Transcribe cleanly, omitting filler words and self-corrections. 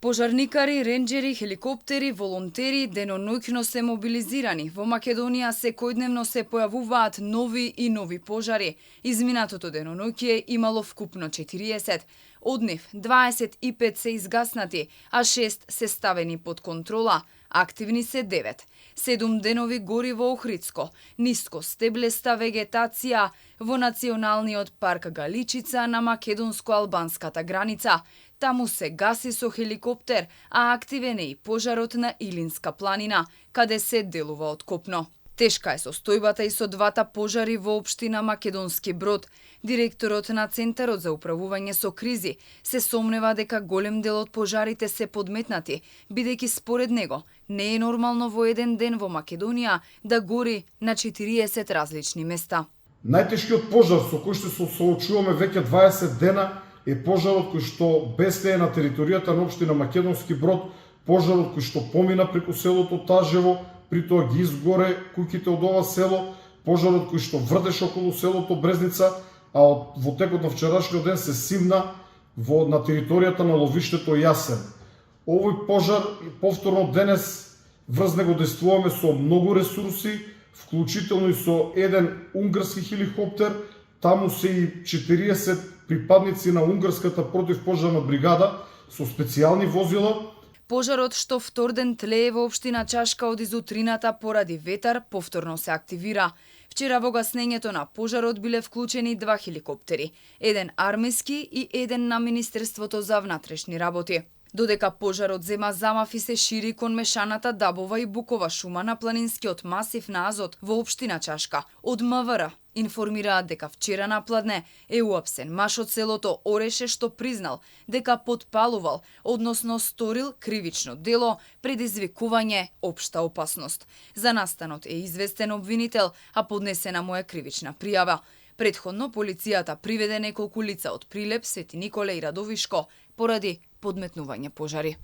Пожарникари, ренџери, хеликоптери, волонтери деноноќно се мобилизирани. Во Македонија секојдневно се појавуваат нови и нови пожари. Изминатото деноноќе имало вкупно 40. Од нив 25 се изгаснати, а 6 се ставени под контрола. Активни се 9. 7 денови гори во Охридско. Ниско стеблеста вегетација во Националниот парк Галичица на македонско-албанската граница. Таму се гаси со хеликоптер, а активен е и пожарот на Илинска планина, каде се делува од копно. Тешка е состојбата и со двата пожари во општина Македонски Брод. Директорот на Центарот за управување со кризи се сомнева дека голем дел од пожарите се подметнати, бидејќи според него не е нормално во еден ден во Македонија да гори на 40 различни места. Најтешкиот пожар со кој што се соочуваме веќе 20 дена е пожарот кој што бестее на територијата на општина Македонски Брод, пожарот кој што помина преку селото Тажево, при тоа ги изгоре куќите од ова село, пожарот кој што врдеше околу селото Брезница, а во текот на вчерашниот ден се симна на територијата на ловиштето Јасен. Овој пожар повторно денес врз него действуваме со многу ресурси, вклучително и со еден унгарски хеликоптер, таму се и 40 припадници на унгарската противпожарна бригада со специјални возила. Пожарот што вторден тлее во општина Чашка од изутрината поради ветар повторно се активира. Вчера во гаснењето на пожарот биле вклучени 2 хеликоптери, еден армиски и еден на Министерството за внатрешни работи. Додека пожарот зема замав и се шири кон мешаната дабова и букова шума на планинскиот масив на Азот во општина Чашка, од МВР информираат дека вчера напладне е уапсен маж од селото Ореше што признал дека потпалувал, односно сторил кривично дело предизвикување општа опасност. За настанот е известен обвинител, а поднесена му е кривична пријава. Претходно полицијата приведе неколку лица од Прилеп, Свети Николе и Радовишко поради подметнување пожари.